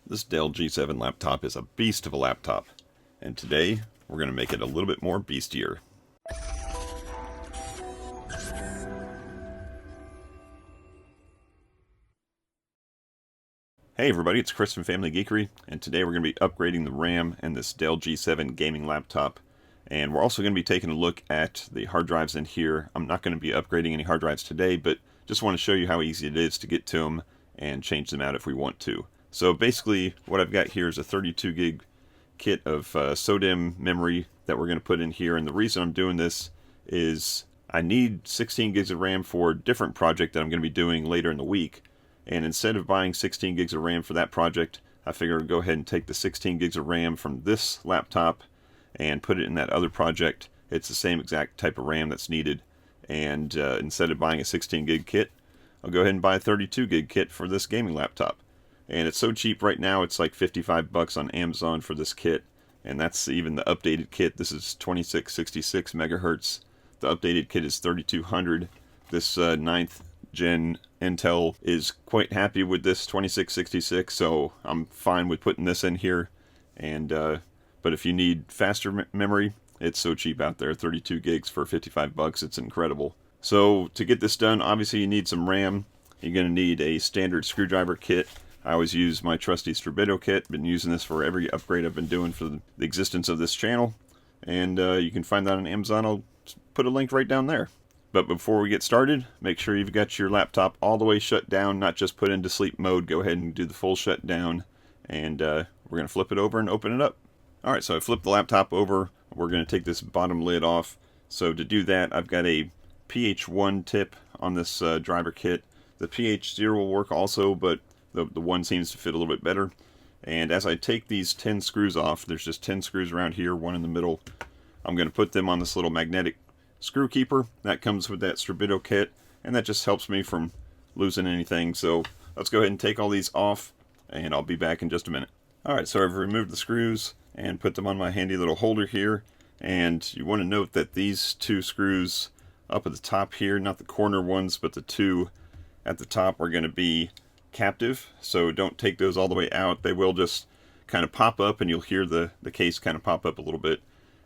This Dell G7 laptop is a beast of a laptop, and today we're going to make it a little bit more beastier. Hey everybody, it's Chris from Family Geekery, and today we're going to be upgrading the RAM in this Dell G7 Gaming Laptop. And we're also going to be taking a look at the hard drives in here. I'm not going to be upgrading any hard drives today, but just want to show you how easy it is to get to them and change them out if we want to. So basically, what I've got here is a 32 gig kit of SODIMM memory that we're going to put in here. And the reason I'm doing this is I need 16 gigs of RAM for a different project that I'm going to be doing later in the week. And instead of buying 16 gigs of RAM for that project, I figured I'd go ahead and take the 16 gigs of RAM from this laptop and put it in that other project. It's the same exact type of RAM that's needed. And instead of buying a 16 gig kit, I'll go ahead and buy a 32 gig kit for this gaming laptop. And it's so cheap right now, it's like 55 bucks on Amazon for this kit. And that's even the updated kit. This is 2666 megahertz. The updated kit is 3200. This 9th gen Intel is quite happy with this 2666, so I'm fine with putting this in here. And but if you need faster memory, it's so cheap out there. 32 gigs for 55 bucks, it's incredible. So to get this done, obviously you need some RAM. You're going to need a standard screwdriver kit. I always use my trusty Strabito kit. Been using this for every upgrade I've been doing for the existence of this channel. And you can find that on Amazon. I'll put a link right down there. But before we get started, make sure you've got your laptop all the way shut down, not just put into sleep mode. Go ahead and do the full shutdown. And we're going to flip it over and open it up. Alright, so I flipped the laptop over. We're going to take this bottom lid off. So to do that, I've got a PH1 tip on this driver kit. The PH0 will work also, but the one seems to fit a little bit better. And as I take these 10 screws off, there's just 10 screws around here, one in the middle. I'm going to put them on this little magnetic screw keeper that comes with that Strabito kit, and that just helps me from losing anything. So let's go ahead and take all these off, and I'll be back in just a minute. Alright, so I've removed the screws and put them on my handy little holder here. And you want to note that these two screws up at the top here, not the corner ones, but the two at the top, are going to be captive, so don't take those all the way out. They will just kind of pop up, and you'll hear the case kind of pop up a little bit,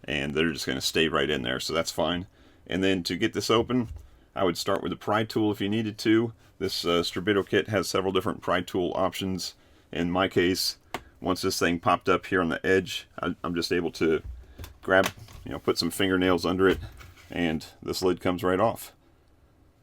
and they're just going to stay right in there, so that's fine. And then to get this open, I would start with a pry tool if you needed to. This Strabito kit has several different pry tool options. In my case, once this thing popped up here on the edge, I'm just able to grab, put some fingernails under it, and this lid comes right off.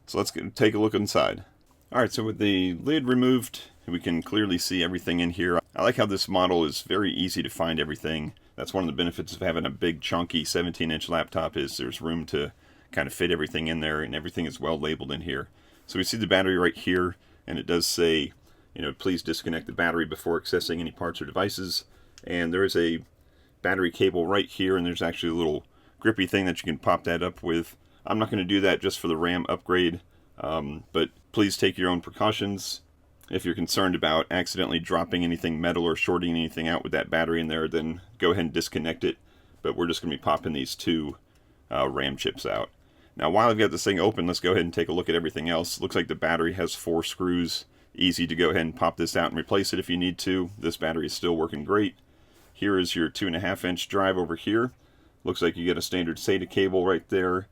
So let's take a look inside. Alright, so with the lid removed, we can clearly see everything in here. I like how this model is very easy to find everything. That's one of the benefits of having a big, chunky 17-inch laptop, is there's room to kind of fit everything in there, and everything is well labeled in here. So we see the battery right here, and it does say, please disconnect the battery before accessing any parts or devices. And there is a battery cable right here, and there's actually a little grippy thing that you can pop that up with. I'm not going to do that just for the RAM upgrade. But please take your own precautions. If you're concerned about accidentally dropping anything metal or shorting anything out with that battery in there, then go ahead and disconnect it. But we're just going to be popping these two RAM chips out. Now, while I've got this thing open, let's go ahead and take a look at everything else. Looks like the battery has 4 screws. Easy to go ahead and pop this out and replace it if you need to. This battery is still working great. Here is your 2.5-inch drive over here. Looks like you get a standard SATA cable right there.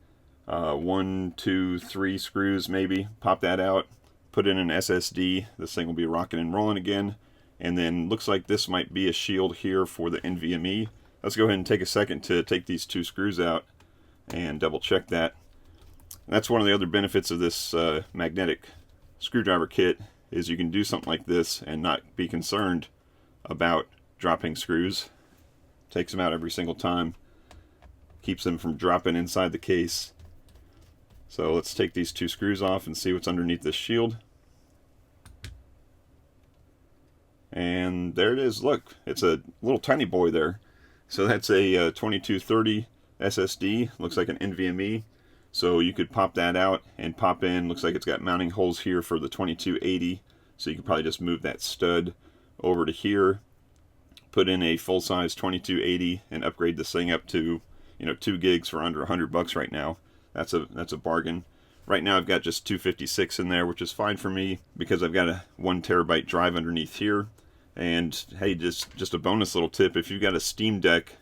1, 2, 3 screws maybe. Pop that out, put in an SSD. This thing will be rocking and rolling again. And then looks like this might be a shield here for the NVMe. Let's go ahead and take a second to take these 2 screws out and double check that. That's one of the other benefits of this magnetic screwdriver kit, is you can do something like this and not be concerned about dropping screws. Takes them out every single time. Keeps them from dropping inside the case. So let's take these 2 screws off and see what's underneath this shield. And there it is. Look, it's a little tiny boy there. So that's a 2230 SSD. Looks like an NVMe. So you could pop that out and pop in. Looks like it's got mounting holes here for the 2280. So you could probably just move that stud over to here. Put in a full-size 2280 and upgrade this thing up to 2 gigs for under $100 right now. That's a bargain. Right now I've got just 256 in there, which is fine for me because I've got a 1 terabyte drive underneath here. And hey, just a bonus little tip, if you've got a Steam Deck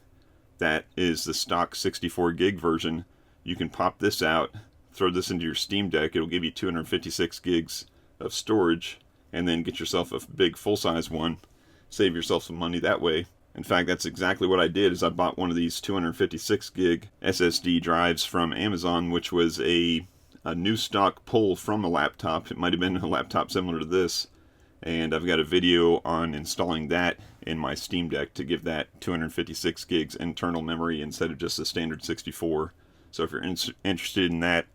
that is the stock 64 gig version, you can pop this out, throw this into your Steam Deck, it'll give you 256 gigs of storage, and then get yourself a big full-size one. Save yourself some money that way. In fact, that's exactly what I did, is I bought one of these 256 gig SSD drives from Amazon, which was a new stock pull from a laptop. It might have been a laptop similar to this, and I've got a video on installing that in my Steam Deck to give that 256 gigs internal memory instead of just the standard 64. So if you're interested in that,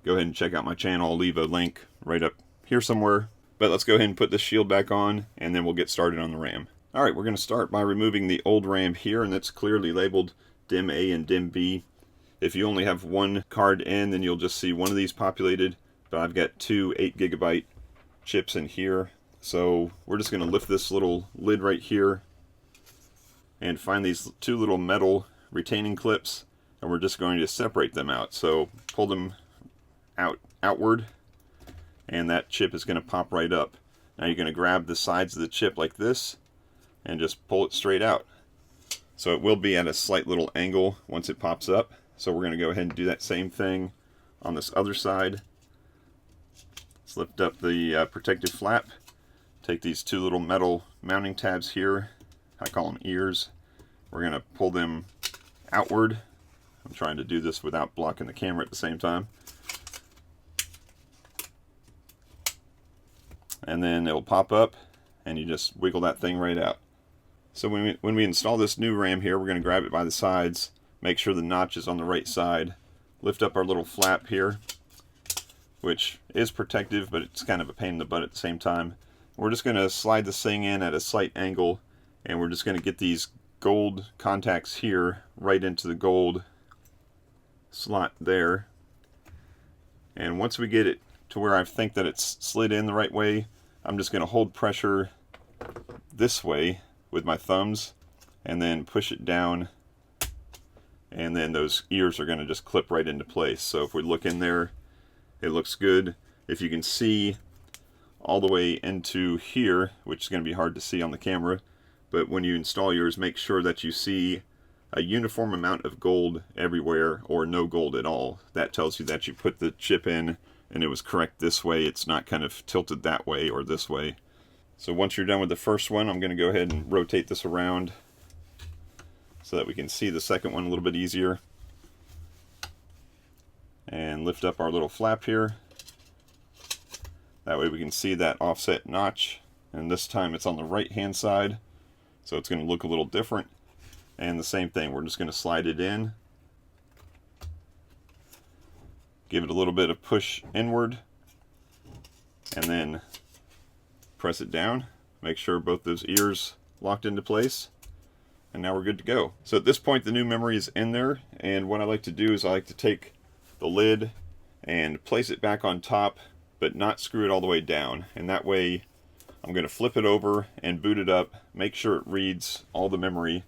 go ahead and check out my channel. I'll leave a link right up here somewhere. But let's go ahead and put this shield back on, and then we'll get started on the RAM. Alright, we're going to start by removing the old RAM here, and that's clearly labeled DIMM A and DIMM B. If you only have one card in, then you'll just see one of these populated, but I've got two 8GB chips in here. So we're just going to lift this little lid right here and find these two little metal retaining clips, and we're just going to separate them out. So pull them outward, and that chip is going to pop right up. Now you're going to grab the sides of the chip like this and just pull it straight out. So it will be at a slight little angle once it pops up. So we're going to go ahead and do that same thing on this other side. Let's lift up the protective flap. Take these two little metal mounting tabs here, I call them ears. We're going to pull them outward. I'm trying to do this without blocking the camera at the same time. And then it'll pop up, and you just wiggle that thing right out. So when we install this new RAM here, we're going to grab it by the sides, make sure the notch is on the right side, lift up our little flap here, which is protective, but it's kind of a pain in the butt at the same time. We're just going to slide this thing in at a slight angle, and we're just going to get these gold contacts here right into the gold slot there. And once we get it to where I think that it's slid in the right way, I'm just going to hold pressure this way with my thumbs and then push it down, and then those ears are going to just clip right into place. So if we look in there, it looks good. If you can see all the way into here, which is going to be hard to see on the camera, but when you install yours, make sure that you see a uniform amount of gold everywhere or no gold at all. That tells you that you put the chip in and it was correct this way. It's not kind of tilted that way or this way. So once you're done with the first one, I'm going to go ahead and rotate this around so that we can see the second one a little bit easier. And lift up our little flap here. That way we can see that offset notch, and this time it's on the right hand side, so it's going to look a little different. And the same thing, we're just going to slide it in, give it a little bit of push inward, and then press it down. Make sure both those ears locked into place, and now we're good to go. So at this point the new memory is in there, and what I like to do is I like to take the lid and place it back on top, but not screw it all the way down. And that way I'm going to flip it over and boot it up, make sure it reads all the memory,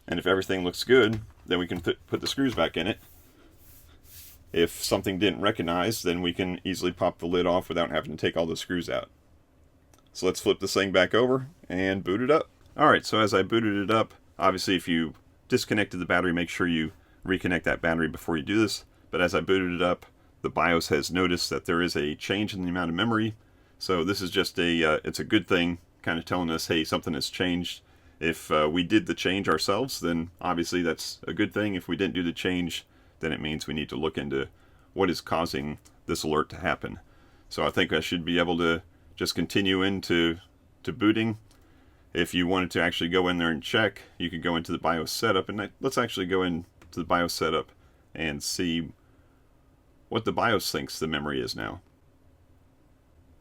and if everything looks good, then we can put the screws back in it. If something didn't recognize, then we can easily pop the lid off without having to take all the screws out. So let's flip this thing back over and boot it up. Alright, so as I booted it up, obviously if you disconnected the battery, make sure you reconnect that battery before you do this. But as I booted it up, the BIOS has noticed that there is a change in the amount of memory. So this is just it's a good thing, kind of telling us, hey, something has changed. If we did the change ourselves, then obviously that's a good thing. If we didn't do the change, then it means we need to look into what is causing this alert to happen. So I think I should be able to just continue into booting. If you wanted to actually go in there and check, you could go into the BIOS setup, and let's actually go into the BIOS setup and see what the BIOS thinks the memory is now.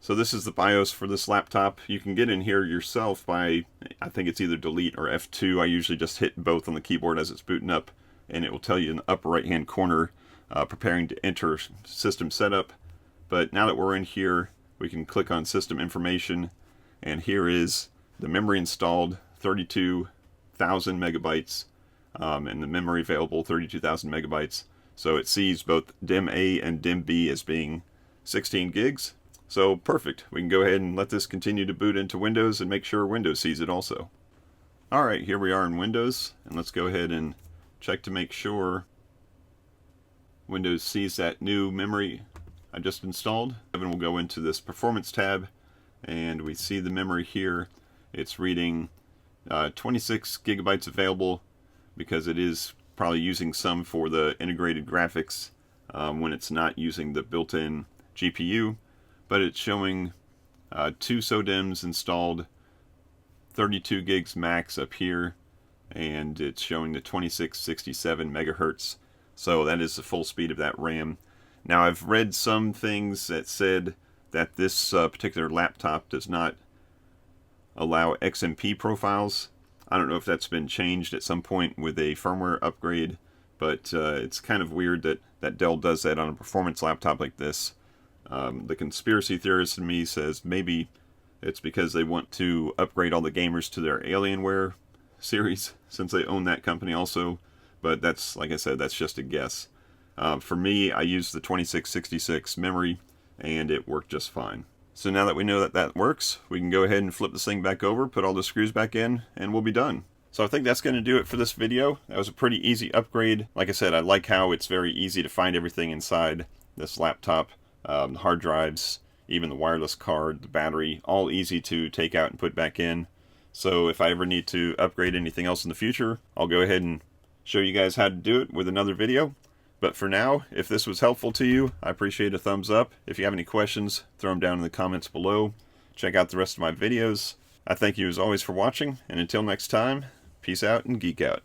So this is the BIOS for this laptop. You can get in here yourself by, I think it's either delete or F2. I usually just hit both on the keyboard as it's booting up, and it will tell you in the upper right hand corner, preparing to enter system setup. But now that we're in here, we can click on system information, and here is the memory installed, 32,000 megabytes, and the memory available, 32,000 megabytes. So it sees both DIMM A and DIMM B as being 16 gigs. So perfect. We can go ahead and let this continue to boot into Windows and make sure Windows sees it also. Alright, here we are in Windows, and let's go ahead and check to make sure Windows sees that new memory I just installed. Then we'll go into this Performance tab, and we see the memory here. It's reading 26 gigabytes available because it is probably using some for the integrated graphics when it's not using the built-in GPU, but it's showing 2 SODIMMs installed, 32 gigs max up here, and it's showing the 2667 megahertz. So that is the full speed of that RAM. Now I've read some things that said that this particular laptop does not allow XMP profiles. I don't know if that's been changed at some point with a firmware upgrade, but it's kind of weird that Dell does that on a performance laptop like this. The conspiracy theorist in me says maybe it's because they want to upgrade all the gamers to their Alienware series, since they own that company also. But that's, like I said, that's just a guess. For me, I used the 2666 memory, and it worked just fine. So now that we know that that works, we can go ahead and flip this thing back over, put all the screws back in, and we'll be done. So I think that's going to do it for this video. That was a pretty easy upgrade. Like I said, I like how it's very easy to find everything inside this laptop. The hard drives, even the wireless card, the battery, all easy to take out and put back in. So if I ever need to upgrade anything else in the future, I'll go ahead and show you guys how to do it with another video. But for now, if this was helpful to you, I appreciate a thumbs up. If you have any questions, throw them down in the comments below. Check out the rest of my videos. I thank you as always for watching, and until next time, peace out and geek out.